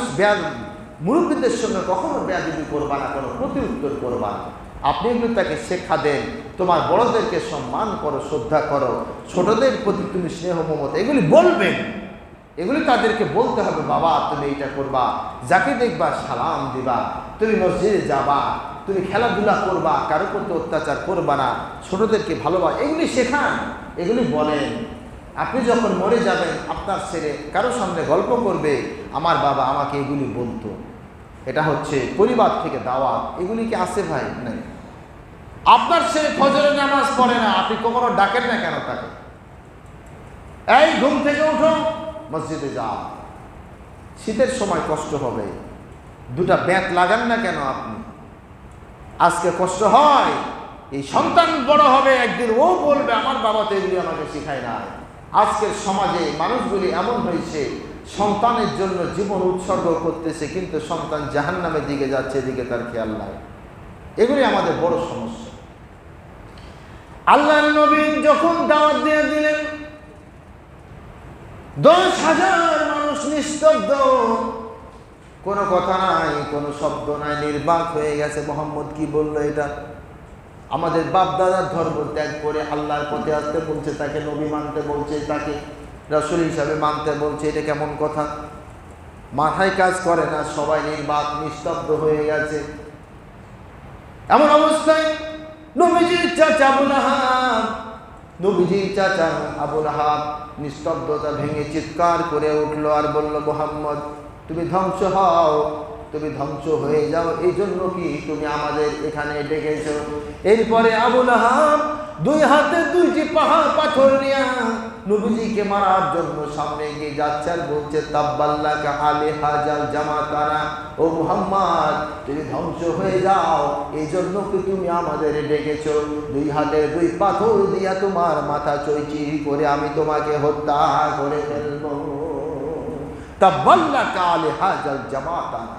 মুরব্বীদের সঙ্গে কখনো বেয়াদবি করবা না, কোনো প্রতি উত্তর করবা না। আপনি এগুলো তাকে শিক্ষা দেন, তোমার বড়দেরকে সম্মান করো, শ্রদ্ধা করো, ছোটদের প্রতি তুমি স্নেহ মমতা, এগুলি বলবেন, এগুলি তাদেরকে বলতে হবে। বাবা তুমি এইটা করবা, যাকে দেখবা সালাম দিবা, তুমি মসজিদে যাবা, তুমি খেলাধুলা করবা, কারো প্রতি অত্যাচার করবা না, ছোটদেরকে ভালোবাসা, এগুলি শেখান, এগুলি বলেন। আপনি যখন মরে যাবেন, আপনার ছেলে কারো সামনে গল্প করবে, আমার বাবা আমাকে এগুলি বলতো। এটা হচ্ছে পরিবার থেকে দাওয়াত। এগুলি কি আছে ভাই? নাই। আপনার ছেলে ফজরের নামাজ পড়ে না, আপনি কখনো ডাকেন না কেন তাকে? এই ঘুম থেকে উঠো, মসজিদে যাও। শীতের সময় কষ্ট হবে, দুটা ব্যাত লাগান না কেন আপনি? আজকে কষ্ট হয়, এই সন্তান বড় হবে, একদিন ও বলবে আমার বাবা তো এগুলি আমাকে শিখায় না। আজকের সমাজে মানুষগুলি এমন হয়েছে, সন্তানের জন্য জীবন উৎসর্গ করতেছে, কিন্তু সন্তান জাহান্নামের দিকে যাচ্ছে, এদিকে তার খেয়াল নাই। এগুলি আমাদের বড় সমস্যা। আল্লাহর নবী যখন দাওয়াত দিয়ে দিলেন, 10,000 মানুষ নিস্তব্ধ, কোনো কথা নাই, কোনো শব্দ নাই, নির্বাক হয়ে গেছে। মোহাম্মদ কি বললো? এটা আমাদের বাপ দাদার ধর্ম ত্যাগ করে আল্লাহর পথে আসতে বলছে, তাকে নবী মানতে বলছে, তাকে রাসূল হিসাবে মানতে বলছে। এটা কেমন কথা? মাথায় কাজ করে না, সবাই নির্বাক নিস্তব্ধ হয়ে গেছে। এমন অবস্থায় নবীজির চাচা আবু লাহাব, নবীজির চাচা আবু লাহাব নিস্তব্ধতা ভেঙে চিৎকার করে উঠলো আর বলল, মুহাম্মদ তুমি ধ্বংস হও, তুমি ধ্বংস হয়ে যাও, এই জন্য কি তুমি আমাদের এখানে ডেকেছো? এরপরে আবু লাহাব 2 হাতে 2টি পাহাড় পাথর নিয়ে নবীজিকে মারার জন্য সামনে এগিয়ে যাচ্ছে আর বলছে, তাব্বাল্লাকা আলী হাজাল জামাতানা, ও মুহাম্মদ তুমি ধ্বংস হয়ে যাও, এই জন্য কি তুমি আমাদের ডেকেছো? 2 হাতে 2 পাথর দিয়া তোমার মাথা চৈচিরি করে আমি তোমাকে হত্যা করে ফেলবো। তাব্বাল্লাকা আলী হাজাল জামাতানা,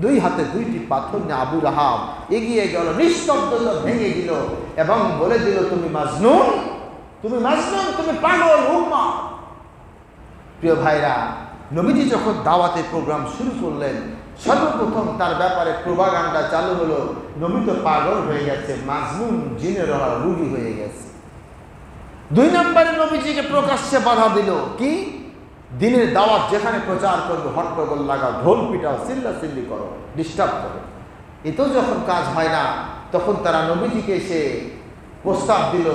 2 হাতে 2টি পাথর নিয়ে আবু লাহাব এগিয়ে গেল, নিস্তব্ধতা ভেঙে দিল এবং বলে দিল, তুমি মাজনুন, তুমি মাজনুন, তুমি পাগল উম্মাহ। প্রিয় ভাইরা, নবীজি যখন দাওয়াতের প্রোগ্রাম শুরু করলেন, সর্বপ্রথম তার ব্যাপারে প্রোপাগান্ডা চালু হলো, নবী তো পাগল হয়ে গেছে, মাজনুন, জিনের রোগী হয়ে গেছে। 2 নম্বরে নবীজিকে প্রকাশ্যে বাধা দিল, কি? দিনের দাওয়াত যেখানে প্রচার করবে হট্টগোল লাগাও, ঢোল পিটাও, চিল্লাচিল্লি করো, ডিস্টার্ব করো। এতেও যখন কাজ হয় না, তখন তারা নবীজিকে এসে প্রস্তাব দিল,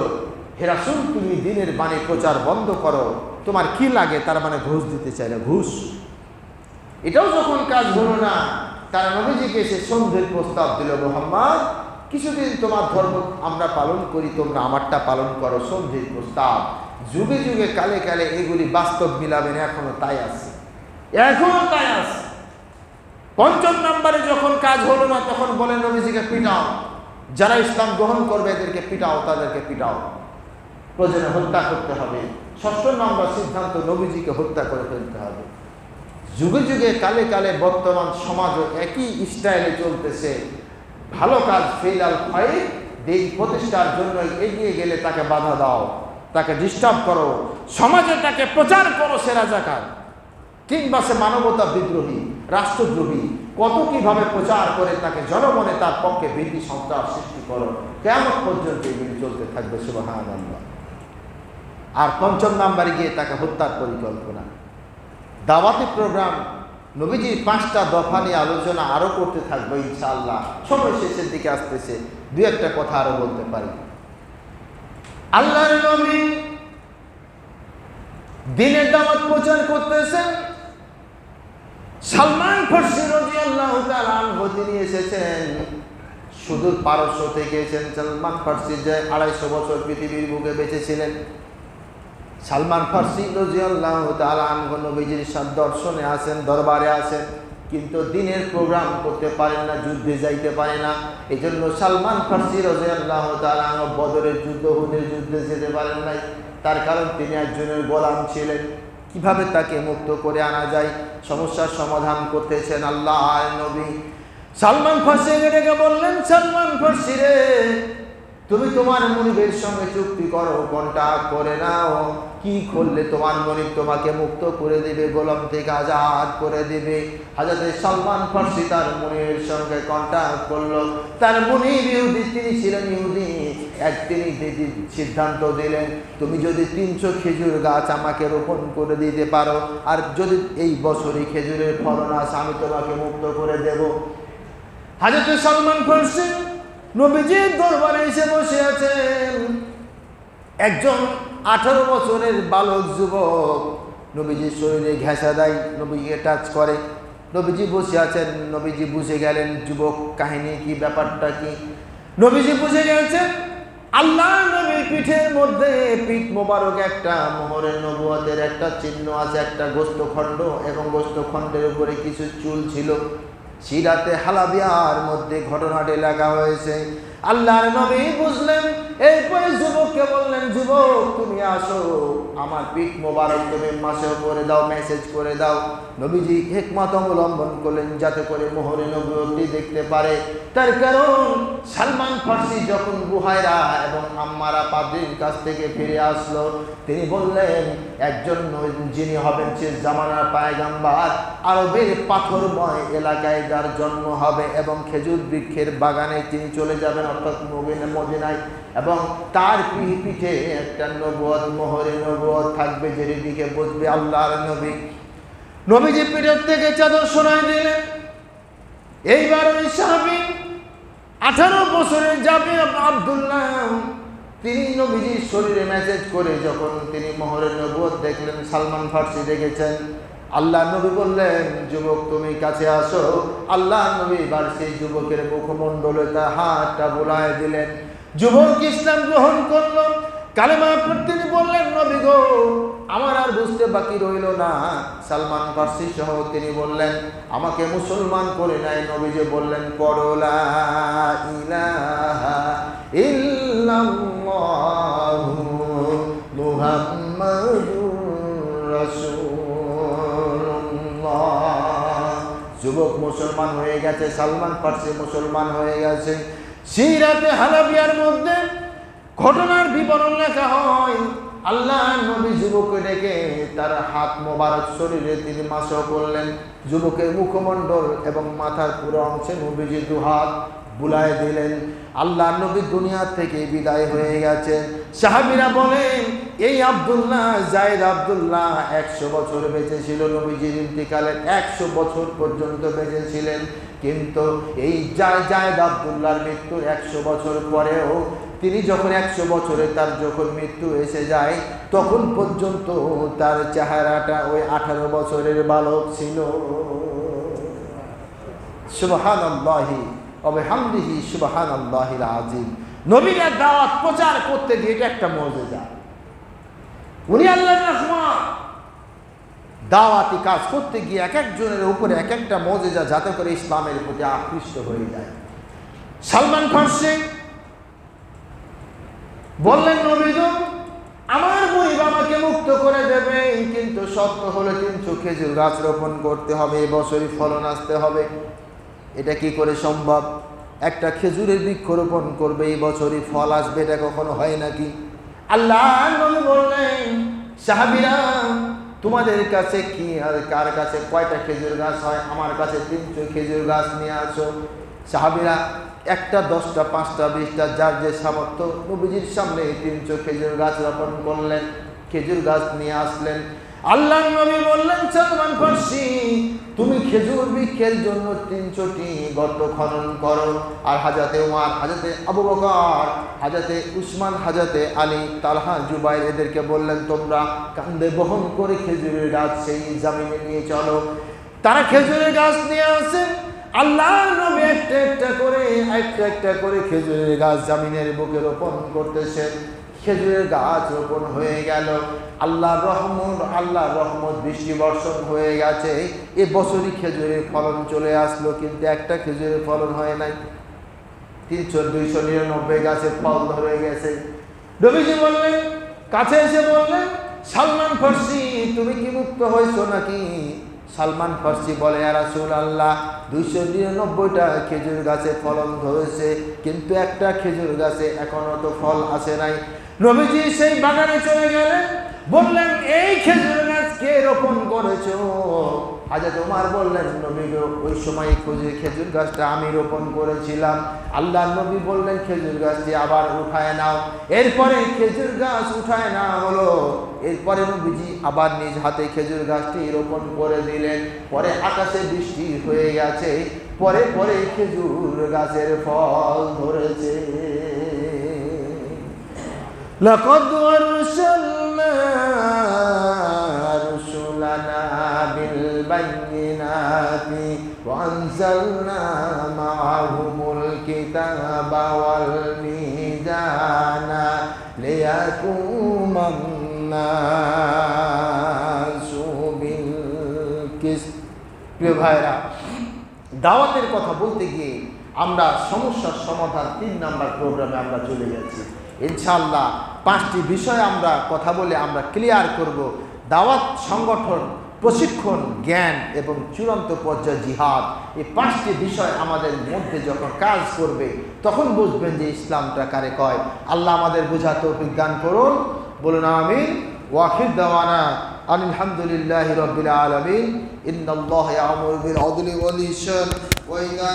হে রাসূল তুমি দিনের বাণী প্রচার বন্ধ করো, তোমার কি লাগে? তার মানে ঘুষ দিতে চাইলে ঘুষ। এটাও যখন কাজ হলো না, তারা নবীজিকে এসে সন্ধ্যের প্রস্তাব দিল, মুহাম্মদ কিছুদিন তোমার ধর্ম আমরা পালন করি, তোমরা আমারটা পালন করো, সন্ধ্যের প্রস্তাব। যুগে যুগে কালে কালে এগুলি বাস্তব মিলাবেন, এখনো তাই আছে, এখনো তাই আছে। 5ম নম্বরে যখন কাজ হলো না, তখন বলে নবীজিকে পিটাও, যারা ইসলাম গ্রহণ করবে এদেরকে পিটাও, তাদেরকে পিটাও, প্রয়োজনে হত্যা করতে হবে। 6ম নম্বর সিদ্ধান্ত, নবীজিকে হত্যা করে ফেলতে হবে। যুগে যুগে কালে কালে বর্তমান সমাজও একই স্টাইলে চলতেছে। ভালো কাজ ফেলাল খায়, দেশ প্রতিষ্ঠার জন্য এগিয়ে গেলে তাকে বাধা দাও, তাকে ডিস্টার্ব করো, সমাজে তাকে প্রচার করো সে রাজাকার, কিংবা সে মানবতা বিদ্রোহী, রাষ্ট্রদ্রোহী, কত কিভাবে প্রচার করে তাকে জনমনে তার পক্ষে ভীতি সন্ত্রাস সৃষ্টি করো, কিয়ামত পর্যন্ত এগুলি চলতে থাকবে। সুবহানাল্লাহ। আর 5ম নম্বরে গিয়ে তাকে হত্যার পরিকল্পনা। দাওয়াতি প্রোগ্রাম নবীজির 5টা দফা নিয়ে আলোচনা আরো করতে থাকবে ইনশাআল্লাহ। সময় শেষের দিকে আসতেছে, 2-1টা কথা আরো বলতে পারি। আল্লাহর নবী দ্বীনের দাওয়াত প্রচার করতেছেন। সালমান ফারসি রাদিয়াল্লাহু তাআলা আনহু তিনি এসেছেন, সুদূর পারস্য থেকে এসেছেন। সালমান ফারসি যে 250 বছর পৃথিবীর বুকে বেঁচে ছিলেন, সালমান ফারসি রাদিয়াল্লাহু তাআলা আনহু নবীজির দর্শনে আসেন, দরবারে আসেন, কিন্তু দিনের প্রোগ্রাম করতে পারেন না, যুদ্ধে যাইতে পারে না। এই জন্য সালমান ফারসি রাদিয়াল্লাহু তাআলা আনহু বদরের যুদ্ধ, হুদের যুদ্ধে যেতে পারেন নাই। তার কারণ তিনি একজনের গোলাম ছিলেন। কিভাবে তাকে মুক্ত করে আনা যায়, সমস্যার সমাধান করতেছেন আল্লাহর নবী। সালমান ফারসিকে ডেকে বললেন, সালমান ফারসি রে, তুমি তোমার মনিবের সঙ্গে চুক্তি করো, কন্ট্যাক্ট করে নাও, কি করলে তোমার মনিব তোমাকে মুক্ত করে দিবে, গোলাম থেকে আজাদ করে দিবে। হযরত সালমান ফারসি তার মনিবের সঙ্গে কন্ট্যাক্ট করলো। তার মনিব ইহুদি, তিনি ছিলেন ইহুদি। তিনি সিদ্ধান্ত দিলেন, তুমি যদি 300 খেজুর গাছ আমাকে রোপণ করে দিতে পারো, আর যদি এই বছরই খেজুরের ফলন আসে, আমি তোমাকে মুক্ত করে দেব। হযরত সালমান ফারসি নবীজির দরবারে এসে বসে আছেন। একজন 18 বছরের বালক যুবক নবীজির শরীরে ঘেঁষা দেয়, নবীকে টাচ করে। নবীজি বসে আছেন, নবীজি বুঝে গেলেন যুবক কাহিনী কি, ব্যাপারটা কি। নবীজি বুঝে গেছেন আল্লাহ নবীর পিঠের মধ্যে, পিঠ মোবারক একটা মোহরে নবুয়তের একটা চিহ্ন আছে, একটা গোস্তখণ্ড, এবং গোস্তখণ্ডের উপরে কিছু চুল ছিল। সিরাতে হালাবিয়ার মধ্যে ঘটনাটি লেখা হয়েছে। আল্লাহর নবী বুঝলেন, এরপরে যুবককে বললেন, যুবক তুমি আসো, আমার পিঠ মোবারক তুমি মাসে করে দাও, মেসেজ করে দাও। নবীজি হিকমত অবলম্বন করলেন যাতে করে মোহরে নবুয়তটি দেখতে পারে। তার কারণ সালমান ফার্সি যখন বুহাইরা এবং আম্মারা পাদ্রীর কাছ থেকে ফিরে আসলো, তিনি বললেন একজন যিনি হবেন সে জামানার পয়গম্বর, আরবের পাথরময় এলাকায় যার জন্ম হবে এবং খেজুর বৃক্ষের বাগানে তিনি চলে যাবেন অর্থাৎ মদিনায়, এবং তার পিঠে একটা নবুয়ত মোহরে নবুয়ত থাকবে, যেদিকে বুঝবে আল্লাহর নবী। নবীজি পিঠের থেকে চাদর সরাই দিলেন। এইবার ওই সাহাবী 18 বছরের জাবে আব্দুল্লাহ তিনি নবীজির শরীরে মেসেজ করে যখন তিনি মোহরে নবুয়ত দেখলেন, সালমান ফার্সি দেখেছেন। আল্লাহ নবী বললেন, যুবক তুমি কাছে আসো। আল্লাহ নবী এবার সেই যুবকের মুখমণ্ডলে তার হাতটা বুলায় দিলেন। যুবক ইসলাম গ্রহণ করল, কালেমা পড়তে তিনি বললেন, নবী গো আমার আর বুঝতে বাকি রইল না। সালমান ফার্সি সহ তিনি বললেন, আমাকে মুসলমান করে নাই। নবীজি বললেন, পড়ো লা ইলাহা ইল্লাল্লাহু মুহাম্মাদুর রাসূলুল্লাহ। যুবক মুসলমান হয়ে গেছে, সালমান ফার্সি মুসলমান হয়ে গেছে। সিরাতে হালাবিয়ার মধ্যে ঘটনার বিবরণ লেখা হয়। আল্লাহ নবী যুবককে ডেকে তার হাত মোবারক শরীরে তিনি মাসহ করলেন। যুবকের মুখমণ্ডল এবং মাথার পুরো অংশে নবীজি দুহাত বুলায় দিলেন। আল্লাহ নবী দুনিয়া থেকে বিদায় হয়ে গেছেন। সাহাবীরা বলেন, এই আব্দুল্লাহ জায়েদ আব্দুল্লাহ 100 বছর বেঁচে ছিল। নবীজির ইন্তিকালের 100 বছর পর্যন্ত বেঁচে ছিলেন। কিন্তু এই জায়েদ আব্দুল্লাহর মৃত্যুর 100 বছর পরেও তিনি যখন 100 বছরে তার যখন মৃত্যু এসে যায়, তখন পর্যন্ত তার চেহারাটা ওই 18 বছরের বালক ছিল। সুবহানাল্লাহি ওয়া বিহামদিহি সুবহানাল্লাহিল আযীম। নবীর দাওয়াত প্রচার করতে গিয়ে এটা একটা মুজিজা। উনি আল্লাহর রহমান, দাওয়াতি কাজ করতে গিয়ে এক একজনের উপরে এক একটা মুজিজা, যাতে করে ইসলামের প্রতি আকৃষ্ট হয়ে যায়। সালমান ফার্সি বললেন, নবী গো আমার গরিব আমাকে মুক্ত করে দেবে, কিন্তু শর্ত হলো 300 খেজুর গাছ রোপণ করতে হবে, এবছরই ফলন আসতে হবে। এটা কি করে সম্ভব? একটা খেজুরের বৃক্ষ রোপণ করবে, এই বছরই ফল আসবে, এটা কখনো হয় নাকি? আল্লাহ নবী বললেন, সাহাবীরা তোমাদের কাছে কি আর কার কাছে কয়টা খেজুর গাছ হয়? আমার কাছে 300 খেজুর গাছ নিয়ে আসো। সাহাবীরা 1টা 10টা 5টা 20টা যার যে সামর্থ্য নবীজির সামনে 300 খেজুর গাছ রোপণ করলেন, খেজুর গাছ নিয়ে আসলেন। আল্লাহ নবী বললেন, সালমান ফার্সি তুমি খেজুর বৃক্ষের জন্য 300টি গর্ত খনন করো। আর হাজরতে ওমর, হাজরতে আবু বকর, হাজরতে উসমান, হাজরতে আলী, তালহা, জুবাইর এদেরকে বললেন, তোমরা কাঁধে বহন করে খেজুরের গাছ সেই জমিনে নিয়ে চলো। তারা খেজুরের গাছ নিয়ে আসেন। আল্লাহ নবী একটা একটা করে খেজুরের গাছ জমিনের বুকে রোপণ করতেছেন। খেজুরের গাছ রোপণ হয়ে গেল। আল্লাহর রহমত বৃষ্টি বর্ষণ হয়ে গেছে। এ বছরই খেজুরের ফলন চলে আসলো, কিন্তু একটা খেজুরের ফলন হয় নাই। 299 গাছে ফল ধরে গেছে। নবীজি বললেন, কাছে এসে বললেন, সালমান ফার্সি তুমি কি মুক্ত হয়েছো নাকি? সালমান ফার্সি বলে, ইয়া রাসূলুল্লাহ 299টা খেজুর গাছে ফলন ধরেছে, কিন্তু একটা খেজুর গাছে এখনো তো ফল আসে নাই। নবীজি সেই বাগানে চলে গেলেন, বললেন, এই খেজুর গাছ কে রোপণ করেছো? হযরত ওমর বললেন, নবী গো ওই সময় খেজুর গাছটা আমি রোপণ করেছিলাম। আল্লাহ নবী বললেন, খেজুর গাছটি আবার উঠায় নাও। এরপরে খেজুর গাছ উঠায় না হলো। এরপরে নবীজি আবার নিজ হাতে খেজুর গাছটি রোপণ করে দিলেন। পরে আকাশে বৃষ্টি হয়ে গেছে, পরে পরে খেজুর গাছের ফল ধরেছে। লাকাদ আরসালনা রুসুলানা বিল বাইয়িনাতি ওয়া আনজালনা মাআহুমুল কিতাবা ওয়াল মিজানা লিয়াকুমান নাসু বিল কিসত। প্রিয় ভাইরা, দাওয়াতের কথা বলতে গিয়ে আমরা সমস্যার সমাধান 3 নাম্বার প্রোগ্রামে আমরা চলে যাচ্ছি। ইনশাআল্লাহ 5টি বিষয় আমরা কথা বলে আমরা ক্লিয়ার করব। দাওয়াত, সংগঠন, প্রশিক্ষণ, জ্ঞান এবং চূড়ান্ত পর্যায়ে জিহাদ, এই 5টি বিষয় আমাদের মধ্যে যখন কাজ করবে তখন বুঝবেন যে ইসলামটা কারে কয়। আল্লাহ আমাদের বোঝার তৌফিক দান করুন, বলুন আমিন। ওয়াখির দাওয়ানা আলহামদুলিল্লাহি রাব্বিল আলামিন। ইন্নাল্লাহা ইয়া'মুরু বিল আদলি ওয়াল ইহসান ওয়া